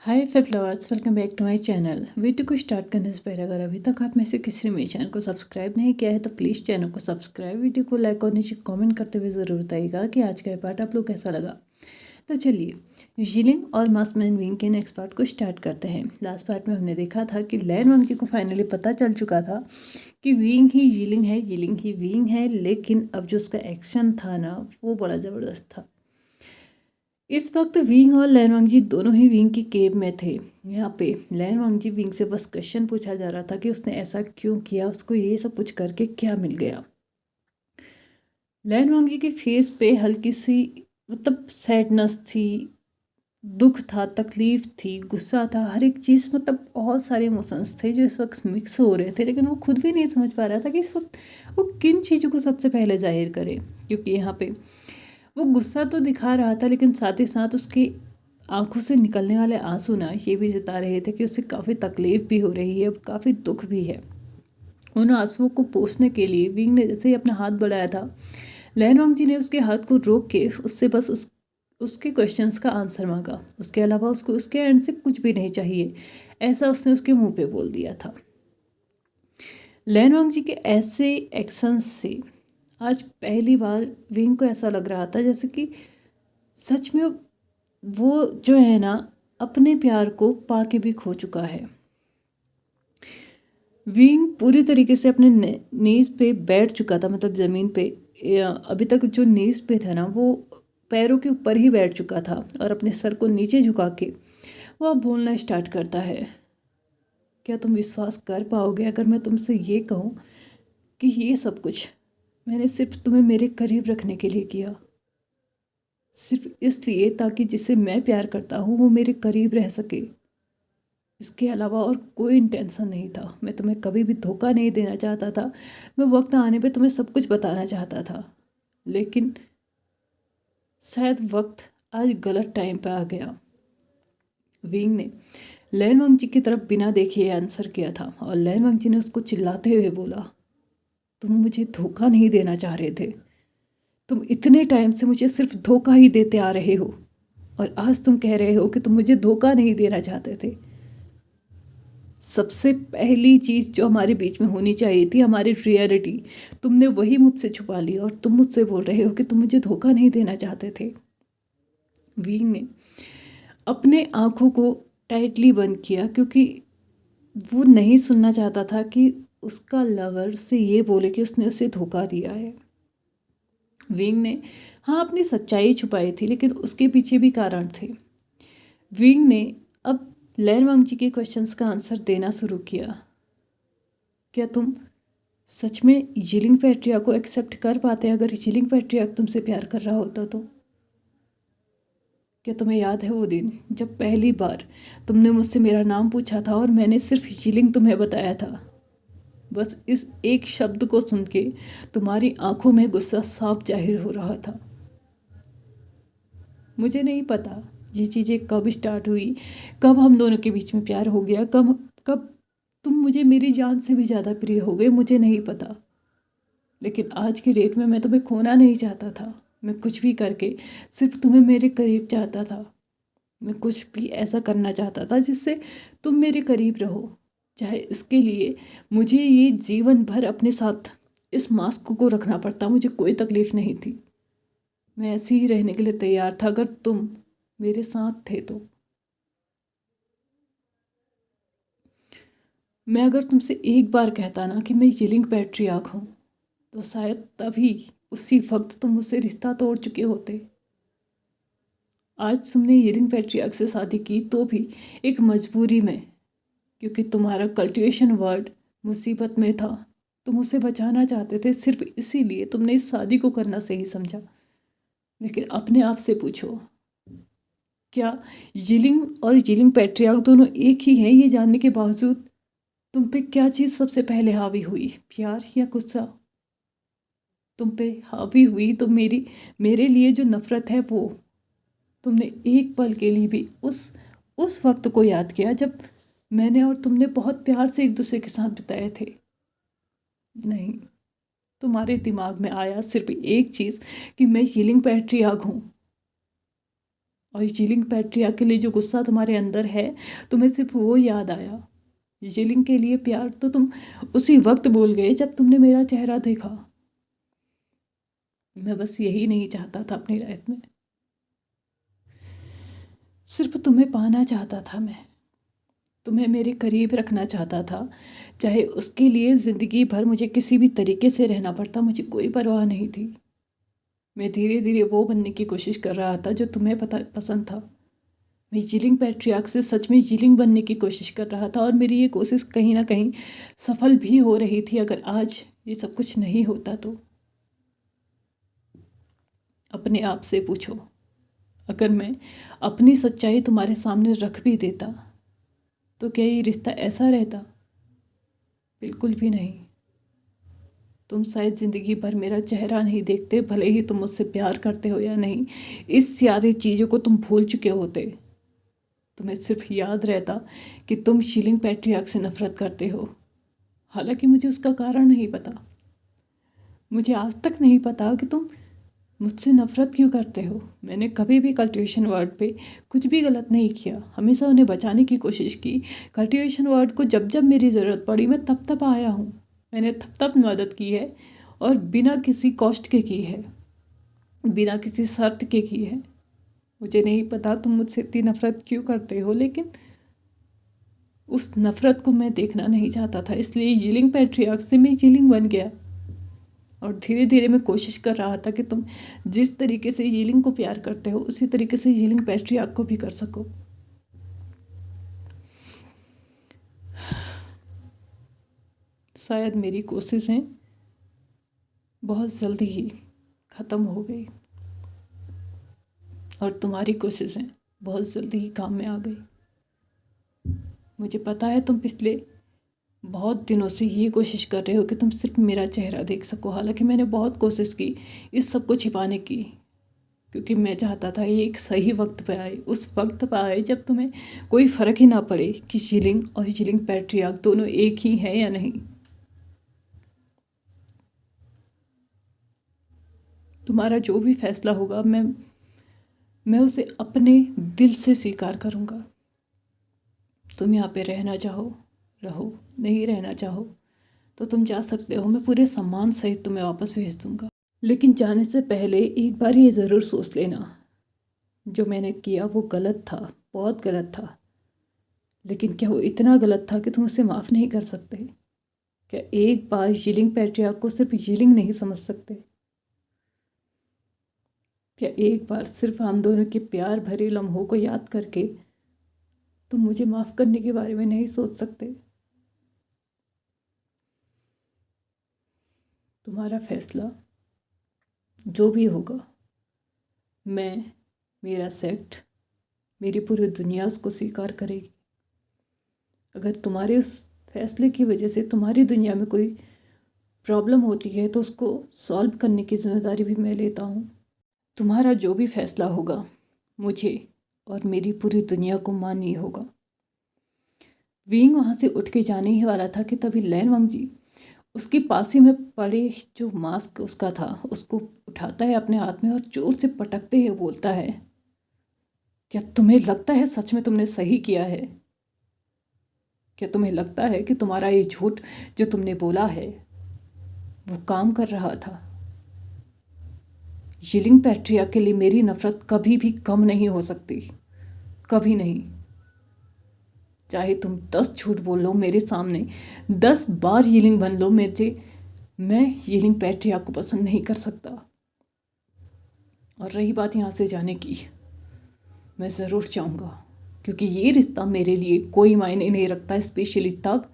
Hi fab lovers, welcome back to my channel. Video को start करने से पहले अगर अभी तक आप में से किसी ने मेरे चैनल को सब्सक्राइब नहीं किया है तो प्लीज़ चैनल को सब्सक्राइब, वीडियो को लाइक और नीचे कमेंट करते हुए ज़रूर बताइएगा कि आज का ये पार्ट आप लोग कैसा लगा। तो चलिए यिलिंग और मास्कमैन विंग के नेक्स्ट पार्ट को स्टार्ट करते हैं। लास्ट पार्ट में हमने देखा था कि लैन वांगजी को फाइनली पता चल चुका था कि विंग ही यिलिंग है, यिलिंग ही विंग है, लेकिन अब जो उसका एक्शन था ना वो बड़ा ज़बरदस्त था। इस वक्त विंग और लैन वांगजी दोनों ही विंग की केव में थे। यहाँ पे लैन वांगजी विंग से बस क्वेश्चन पूछा जा रहा था कि उसने ऐसा क्यों किया, उसको ये सब कुछ करके क्या मिल गया। लैन वांगजी के फेस पे हल्की सी सैडनेस थी, दुख था, तकलीफ थी, गुस्सा था, हर एक चीज़ बहुत सारे इमोशंस थे जो इस वक्त मिक्स हो रहे थे, लेकिन वो खुद भी नहीं समझ पा रहा था कि इस वक्त वो किन चीज़ों को सबसे पहले जाहिर करे। क्योंकि यहाँ पे वो गुस्सा तो दिखा रहा था, लेकिन साथ ही साथ उसकी आंखों से निकलने वाले आंसू ना ये भी जता रहे थे कि उसे काफ़ी तकलीफ भी हो रही है, काफ़ी दुख भी है। उन आंसुओं को पोंछने के लिए विंग ने जैसे ही अपना हाथ बढ़ाया था, लैन वांगजी ने उसके हाथ को रोक के उससे बस उसके क्वेश्चंस का आंसर मांगा। उसके अलावा उसको उसके एंड से कुछ भी नहीं चाहिए, ऐसा उसने उसके मुंह पे बोल दिया था। लैन वांगजी के ऐसे एक्शंस से आज पहली बार विंग को ऐसा लग रहा था जैसे कि सच में वो जो है ना अपने प्यार को पाके भी खो चुका है। विंग पूरी तरीके से अपने नीज पे बैठ चुका था, ज़मीन पे। अभी तक जो नीज पे था ना वो पैरों के ऊपर ही बैठ चुका था और अपने सर को नीचे झुका के वो अब बोलना स्टार्ट करता है। क्या तुम विश्वास कर पाओगे अगर मैं तुमसे ये कहूँ कि ये सब कुछ मैंने सिर्फ तुम्हें मेरे करीब रखने के लिए किया, सिर्फ इसलिए ताकि जिसे मैं प्यार करता हूँ वो मेरे करीब रह सके। इसके अलावा और कोई इंटेंशन नहीं था। मैं तुम्हें कभी भी धोखा नहीं देना चाहता था। मैं वक्त आने पे तुम्हें सब कुछ बताना चाहता था, लेकिन शायद वक्त आज गलत टाइम पे आ गया। विंग ने लैन वांगजी की तरफ बिना देखे आंसर किया था और लैन वांगजी ने उसको चिल्लाते हुए बोला, तुम मुझे धोखा नहीं देना चाह रहे थे। तुम इतने टाइम से मुझे सिर्फ धोखा ही देते आ रहे हो और आज तुम कह रहे हो कि तुम मुझे धोखा नहीं देना चाहते थे। सबसे पहली चीज़ जो हमारे बीच में होनी चाहिए थी, हमारी रियलिटी, तुमने वही मुझसे छुपा ली और तुम मुझसे बोल रहे हो कि तुम मुझे धोखा नहीं देना चाहते थे। विंग ने अपने आँखों को टाइटली बंद किया क्योंकि वो नहीं सुनना चाहता था कि उसका लवर से ये बोले कि उसने उसे धोखा दिया है। विंग ने हाँ अपनी सच्चाई छुपाई थी, लेकिन उसके पीछे भी कारण थे। विंग ने अब लैन वांगजी के क्वेश्चंस का आंसर देना शुरू किया। क्या तुम सच में यिलिंग पैट्रिया को एक्सेप्ट कर पाते अगर यिलिंग पैट्रिया तुमसे प्यार कर रहा होता तो? क्या तुम्हें याद है वो दिन जब पहली बार तुमने मुझसे मेरा नाम पूछा था और मैंने सिर्फ यिलिंग तुम्हें बताया था? बस इस एक शब्द को सुन के तुम्हारी आंखों में गुस्सा साफ जाहिर हो रहा था। मुझे नहीं पता ये चीज़ें कब स्टार्ट हुई, कब हम दोनों के बीच में प्यार हो गया, कब कब तुम मुझे मेरी जान से भी ज़्यादा प्रिय हो गए, मुझे नहीं पता। लेकिन आज की डेट में मैं तुम्हें खोना नहीं चाहता था। मैं कुछ भी करके सिर्फ तुम्हें मेरे करीब चाहता था। मैं कुछ भी ऐसा करना चाहता था जिससे तुम मेरे करीब रहो, चाहे इसके लिए मुझे ये जीवन भर अपने साथ इस मास्क को रखना पड़ता, मुझे कोई तकलीफ नहीं थी। मैं ऐसे ही रहने के लिए तैयार था अगर तुम मेरे साथ थे तो। मैं अगर तुमसे एक बार कहता ना कि मैं यिलिंग पैट्रियार्क हूँ तो शायद तभी उसी वक्त तुम मुझसे रिश्ता तोड़ चुके होते। आज तुमने यिलिंग पैट्रियार्क से शादी की तो भी एक मजबूरी में, क्योंकि तुम्हारा कल्टिवेशन वर्ड मुसीबत में था। तुम उसे बचाना चाहते थे, सिर्फ इसीलिए तुमने इस शादी को करना सही समझा। लेकिन अपने आप से पूछो, क्या यिलिंग और यिलिंग पैट्रियार्क दोनों एक ही हैं? ये जानने के बावजूद तुम पे क्या चीज़ सबसे पहले हावी हुई, प्यार या गुस्सा? तुम पे हावी हुई तो मेरे लिए जो नफ़रत है वो। तुमने एक पल के लिए भी उस वक्त को याद किया जब मैंने और तुमने बहुत प्यार से एक दूसरे के साथ बिताए थे? नहीं, तुम्हारे दिमाग में आया सिर्फ एक चीज़ कि मैं यिलिंग पैट्रियार्क हूँ और यीलिंग पैट्रियार्क के लिए जो गुस्सा तुम्हारे अंदर है, तुम्हें सिर्फ वो याद आया। यीलिंग के लिए प्यार तो तुम उसी वक्त भूल गए जब तुमने मेरा चेहरा देखा। मैं बस यही नहीं चाहता था अपनी लाइफ में, सिर्फ तुम्हें पाना चाहता था। मैं तुम्हें मेरे करीब रखना चाहता था, चाहे उसके लिए ज़िंदगी भर मुझे किसी भी तरीके से रहना पड़ता, मुझे कोई परवाह नहीं थी। मैं धीरे धीरे वो बनने की कोशिश कर रहा था जो तुम्हें पसंद था। मैं यीलिंग पैट्रियार्क से सच में यीलिंग बनने की कोशिश कर रहा था, और मेरी ये कोशिश कहीं ना कहीं सफल भी हो रही थी। अगर आज ये सब कुछ नहीं होता तो अपने आप से पूछो, अगर मैं अपनी सच्चाई तुम्हारे सामने रख भी देता तो क्या ये रिश्ता ऐसा रहता? बिल्कुल भी नहीं। तुम शायद ज़िंदगी भर मेरा चेहरा नहीं देखते, भले ही तुम मुझसे प्यार करते हो या नहीं, इस सारी चीज़ों को तुम भूल चुके होते। तुम्हें सिर्फ याद रहता कि तुम यीलिंग पैट्रियार्क से नफरत करते हो। हालांकि मुझे उसका कारण नहीं पता। मुझे आज तक नहीं पता कि तुम मुझसे नफ़रत क्यों करते हो। मैंने कभी भी कल्टीवेशन वर्ड पे कुछ भी गलत नहीं किया, हमेशा उन्हें बचाने की कोशिश की। कल्टीवेशन वर्ड को जब जब मेरी ज़रूरत पड़ी मैं तब तब आया हूँ। मैंने तब तब मदद की है, और बिना किसी कॉस्ट के की है, बिना किसी शर्त के की है। मुझे नहीं पता तुम मुझसे इतनी नफ़रत क्यों करते हो, लेकिन उस नफ़रत को मैं देखना नहीं चाहता था। इसलिए यीलिंग पैट्रियार्क से मैं यीलिंग बन गया, और धीरे धीरे मैं कोशिश कर रहा था कि तुम जिस तरीके से यीलिंग को प्यार करते हो उसी तरीके से यीलिंग पैट्रियार्क को भी कर सको। शायद मेरी कोशिशें बहुत जल्दी ही ख़त्म हो गई, और तुम्हारी कोशिशें बहुत जल्दी ही काम में आ गई। मुझे पता है तुम पिछले बहुत दिनों से ये कोशिश कर रहे हो कि तुम सिर्फ मेरा चेहरा देख सको। हालांकि मैंने बहुत कोशिश की इस सब को छिपाने की, क्योंकि मैं चाहता था ये एक सही वक्त पे आए, उस वक्त पे आए जब तुम्हें कोई फ़र्क ही ना पड़े कि यीलिंग और यीलिंग पैट्रियार्क दोनों एक ही हैं या नहीं। तुम्हारा जो भी फैसला होगा मैं उसे अपने दिल से स्वीकार करूँगा। तुम यहाँ पे रहना चाहो रहो, नहीं रहना चाहो तो तुम जा सकते हो। मैं पूरे सम्मान सहित तुम्हें वापस भेज दूँगा, लेकिन जाने से पहले एक बार ये ज़रूर सोच लेना, जो मैंने किया वो गलत था, बहुत गलत था। लेकिन क्या वो इतना गलत था कि तुम उसे माफ़ नहीं कर सकते? क्या एक बार यीलिंग पैट्रियार्क को सिर्फ यीलिंग नहीं समझ सकते? क्या एक बार सिर्फ हम दोनों के प्यार भरे लम्हों को याद करके तुम मुझे माफ़ करने के बारे में नहीं सोच सकते? तुम्हारा फैसला जो भी होगा, मेरा सेक्ट, मेरी पूरी दुनिया उसको स्वीकार करेगी। अगर तुम्हारे उस फैसले की वजह से तुम्हारी दुनिया में कोई प्रॉब्लम होती है तो उसको सॉल्व करने की जिम्मेदारी भी मैं लेता हूँ। तुम्हारा जो भी फैसला होगा, मुझे और मेरी पूरी दुनिया को मान्य होगा। विंग वहाँ से उठ के जाने ही वाला था कि तभी लैन वंग जी उसके पास ही में पड़े जो मास्क उसका था उसको उठाता है अपने हाथ में और जोर से पटकते हुए बोलता है, क्या तुम्हें लगता है सच में तुमने सही किया है? क्या तुम्हें लगता है कि तुम्हारा ये झूठ जो तुमने बोला है वो काम कर रहा था? यीलिंग पैट्रियार्क के लिए मेरी नफ़रत कभी भी कम नहीं हो सकती, कभी नहीं। चाहे तुम 10 झूठ बोल लो मेरे सामने, 10 बार यीलिंग बन लो, मैं यीलिंग पैट्रियार्क को पसंद नहीं कर सकता। और रही बात यहाँ से जाने की, मैं ज़रूर चाहूँगा, क्योंकि ये रिश्ता मेरे लिए कोई मायने नहीं रखता, स्पेशली तब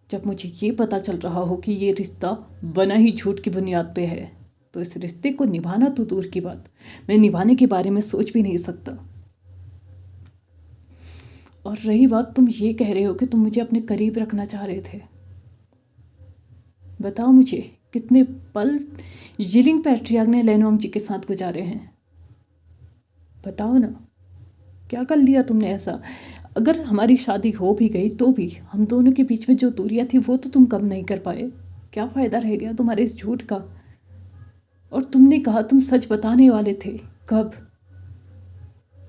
जब मुझे ये पता चल रहा हो कि ये रिश्ता बना ही झूठ की बुनियाद पे है। तो इस रिश्ते को निभाना तो दूर की बात, मैं निभाने के बारे में सोच भी नहीं सकता। और रही बात, तुम ये कह रहे हो कि तुम मुझे अपने करीब रखना चाह रहे थे। बताओ मुझे कितने पल यीलिंग पैट्रियार्क ने लैन वंग जी के साथ गुजारे हैं? बताओ ना, क्या कर लिया तुमने ऐसा? अगर हमारी शादी हो भी गई तो भी हम दोनों के बीच में जो दूरियां थी वो तो तुम कम नहीं कर पाए। क्या फ़ायदा रह गया तुम्हारे इस झूठ का? और तुमने कहा तुम सच बताने वाले थे, कब?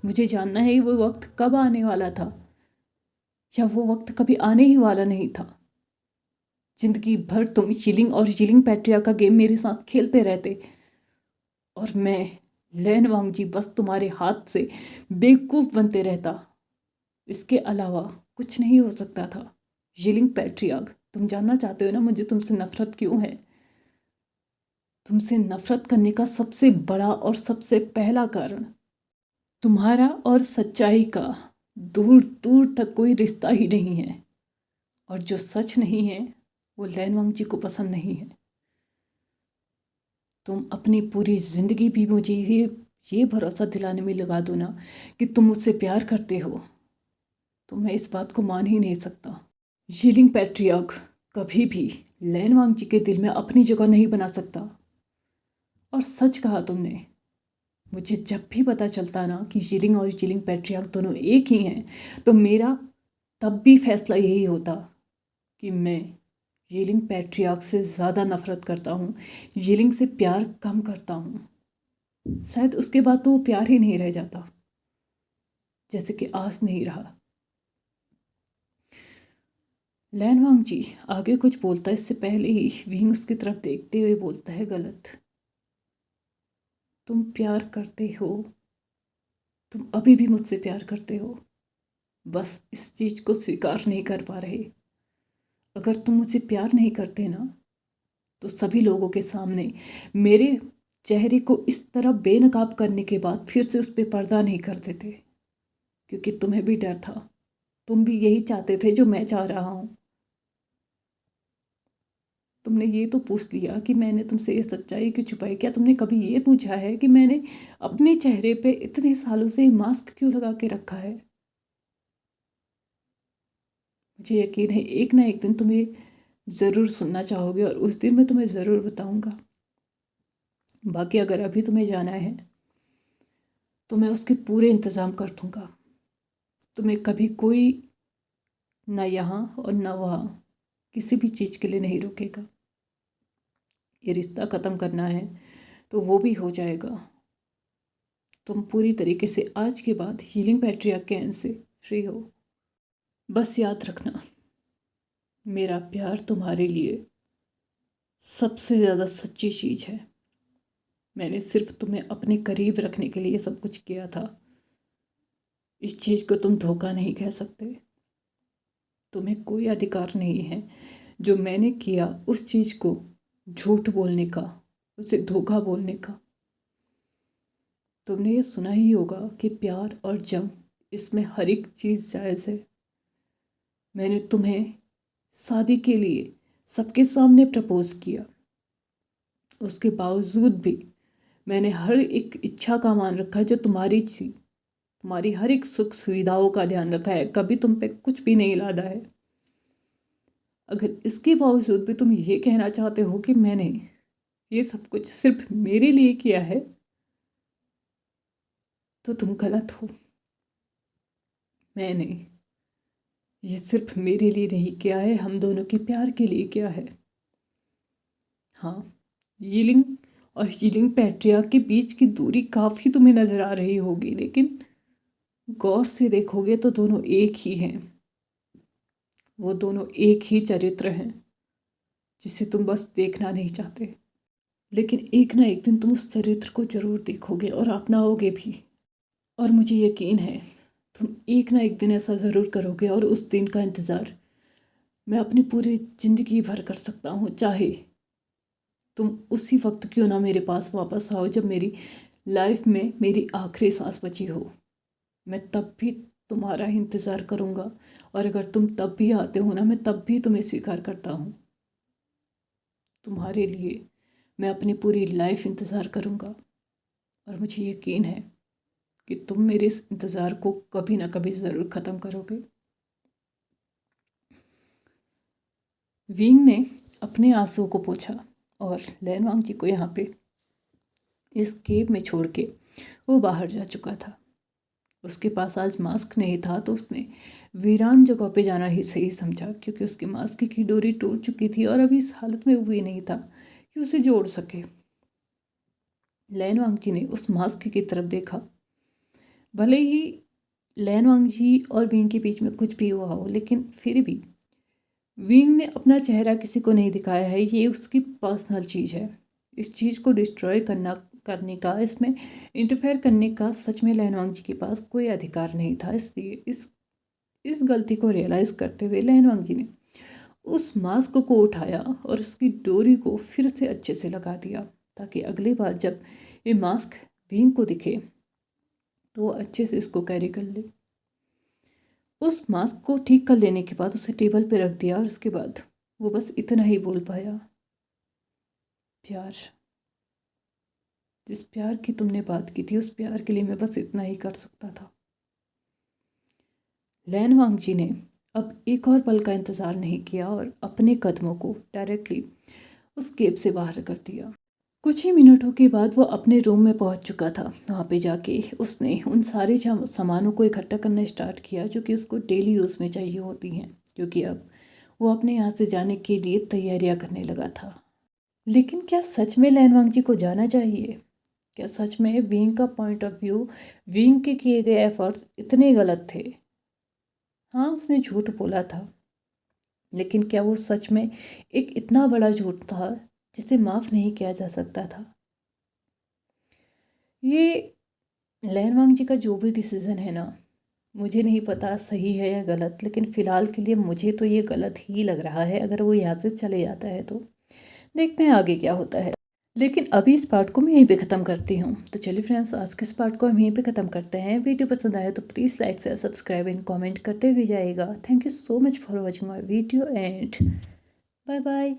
मुझे जानना है वो वक्त कब आने वाला था, या वो वक्त कभी आने ही वाला नहीं था। जिंदगी भर तुम यिलिंग और यिलिंग पैट्रिया का गेम मेरे साथ खेलते रहते, और मैं लैन वांगजी बस तुम्हारे हाथ से बेवकूफ़ बनते रहता। इसके अलावा कुछ नहीं हो सकता था। यिलिंग पैट्रियार्क, तुम जानना चाहते हो ना मुझे तुमसे नफरत क्यों है? तुमसे नफरत करने का सबसे बड़ा और सबसे पहला कारण तुम्हारा और सच्चाई का दूर दूर तक कोई रिश्ता ही नहीं है, और जो सच नहीं है वो लैन वांगजी को पसंद नहीं है। तुम अपनी पूरी ज़िंदगी भी मुझे ये भरोसा दिलाने में लगा दो ना कि तुम मुझसे प्यार करते हो, तो मैं इस बात को मान ही नहीं सकता। यिलिंग पैट्रियार्क कभी भी लैन वांगजी के दिल में अपनी जगह नहीं बना सकता। और सच कहा तुमने। मुझे जब भी पता चलता ना कि यिलिंग और यिलिंग पैट्रियार्क दोनों एक ही हैं, तो मेरा तब भी फैसला यही होता कि मैं यिलिंग पैट्रियार्क से ज़्यादा नफरत करता हूँ, यिलिंग से प्यार कम करता हूँ। शायद उसके बाद तो वो प्यार ही नहीं रह जाता, जैसे कि आज नहीं रहा। लैन वांगजी आगे कुछ बोलता है, इससे पहले ही विंग उसकी तरफ देखते हुए बोलता है, गलत। तुम प्यार करते हो, तुम अभी भी मुझसे प्यार करते हो, बस इस चीज़ को स्वीकार नहीं कर पा रहे। अगर तुम मुझसे प्यार नहीं करते ना, तो सभी लोगों के सामने मेरे चेहरे को इस तरह बेनकाब करने के बाद फिर से उस पर पर्दा नहीं कर देते, क्योंकि तुम्हें भी डर था। तुम भी यही चाहते थे जो मैं चाह रहा हूँ। तुमने ये तो पूछ लिया कि मैंने तुमसे ये सच्चाई क्यों छुपाई। क्या तुमने कभी ये पूछा है कि मैंने अपने चेहरे पे इतने सालों से मास्क क्यों लगा के रखा है? मुझे यकीन है एक ना एक दिन तुम ये ज़रूर सुनना चाहोगे, और उस दिन मैं तुम्हें ज़रूर बताऊंगा। बाकी अगर अभी तुम्हें जाना है तो मैं उसके पूरे इंतज़ाम कर दूंगा। तुम्हें कभी कोई ना यहाँ और ना वहाँ किसी भी चीज़ के लिए नहीं रोकेगा। ये रिश्ता ख़त्म करना है तो वो भी हो जाएगा। तुम पूरी तरीके से आज के बाद healing patria can say free हो। बस याद रखना, मेरा प्यार तुम्हारे लिए सबसे ज़्यादा सच्ची चीज़ है। मैंने सिर्फ तुम्हें अपने करीब रखने के लिए सब कुछ किया था। इस चीज़ को तुम धोखा नहीं कह सकते। तुम्हें कोई अधिकार नहीं है जो मैंने किया उस चीज़ को झूठ बोलने का, उसे धोखा बोलने का। तुमने ये सुना ही होगा कि प्यार और जंग, इसमें हर एक चीज़ जायज़ है। मैंने तुम्हें शादी के लिए सबके सामने प्रपोज किया, उसके बावजूद भी मैंने हर एक इच्छा का मान रखा है जो तुम्हारी थी। तुम्हारी हर एक सुख सुविधाओं का ध्यान रखा है, कभी तुम पे कुछ भी नहीं लादा है। अगर इसके बावजूद भी तुम ये कहना चाहते हो कि मैंने ये सब कुछ सिर्फ मेरे लिए किया है, तो तुम गलत हो। मैंने ये सिर्फ मेरे लिए नहीं किया है, हम दोनों के प्यार के लिए किया है। हाँ, यीलिंग और यीलिंग पैट्रिया के बीच की दूरी काफ़ी तुम्हें नज़र आ रही होगी, लेकिन गौर से देखोगे तो दोनों एक ही हैं। वो दोनों एक ही चरित्र हैं जिसे तुम बस देखना नहीं चाहते। लेकिन एक ना एक दिन तुम उस चरित्र को जरूर देखोगे और अपनाओगे भी। और मुझे यकीन है तुम एक ना एक दिन ऐसा ज़रूर करोगे, और उस दिन का इंतज़ार मैं अपनी पूरी ज़िंदगी भर कर सकता हूँ। चाहे तुम उसी वक्त क्यों ना मेरे पास वापस आओ जब मेरी लाइफ में मेरी आखिरी सांस बची हो, मैं तब भी तुम्हारा इंतज़ार करूँगा। और अगर तुम तब भी आते हो ना, मैं तब भी तुम्हें स्वीकार करता हूँ। तुम्हारे लिए मैं अपनी पूरी लाइफ इंतज़ार करूँगा, और मुझे यकीन है कि तुम मेरे इस इंतज़ार को कभी ना कभी ज़रूर ख़त्म करोगे। विंग ने अपने आंसुओं को पोंछा और लैन वांगजी को यहाँ पे इस केव में छोड़ के वो बाहर जा चुका था। उसके पास आज मास्क नहीं था, तो उसने वीरान जगह पे जाना ही सही समझा, क्योंकि उसके मास्क की डोरी टूट चुकी थी और अभी इस हालत में वो भी नहीं था कि उसे जोड़ सके। लैन वांगजी ने उस मास्क की तरफ देखा भले ही लैन वांगजी और विंग के बीच में कुछ भी हुआ हो, लेकिन फिर भी विंग ने अपना चेहरा किसी को नहीं दिखाया है। ये उसकी पर्सनल चीज़ है। इस चीज़ को डिस्ट्रॉय करने का, इसमें इंटरफेयर करने का सच में लैन वांगजी के पास कोई अधिकार नहीं था। इसलिए इस गलती को रियलाइज़ करते हुए लैन वांगजी ने उस मास्क को उठाया और उसकी डोरी को फिर से अच्छे से लगा दिया, ताकि अगली बार जब ये मास्क विंग को दिखे तो वो अच्छे से इसको कैरी कर ले। उस मास्क को ठीक कर लेने के बाद उसे टेबल पे रख दिया और उसके बाद वो बस इतना ही बोल पाया, प्यार। जिस प्यार की तुमने बात की थी उस प्यार के लिए मैं बस इतना ही कर सकता था। लैन वांगजी ने अब एक और पल का इंतज़ार नहीं किया और अपने कदमों को डायरेक्टली उस केब से बाहर कर दिया। कुछ ही मिनटों के बाद वो अपने रूम में पहुंच चुका था। वहाँ पे जाके उसने उन सारे सामानों को इकट्ठा करना स्टार्ट किया जो कि उसको डेली यूज़ में चाहिए होती हैं, क्योंकि अब वो अपने यहाँ से जाने के लिए तैयारियाँ करने लगा था। लेकिन क्या सच में लैन वांगजी को जाना चाहिए? क्या सच में विंग का पॉइंट ऑफ व्यू, विंग के किए गए एफर्ट्स इतने गलत थे? हाँ, उसने झूठ बोला था, लेकिन क्या वो सच में एक इतना बड़ा झूठ था जिसे माफ़ नहीं किया जा सकता था? ये लैन वांगजी का जो भी डिसीज़न है ना, मुझे नहीं पता सही है या गलत, लेकिन फ़िलहाल के लिए मुझे तो ये गलत ही लग रहा है। अगर वो यहाँ से चले जाता है तो देखते हैं आगे क्या होता है। लेकिन अभी इस पार्ट को मैं यहीं पे ख़त्म करती हूँ। तो चलिए फ्रेंड्स, आज के इस पार्ट को हम यहीं पे ख़त्म करते हैं। वीडियो पसंद आया तो please like share subscribe and comment करते हुए जाइएगा। Thank you so much for watching my video and bye bye.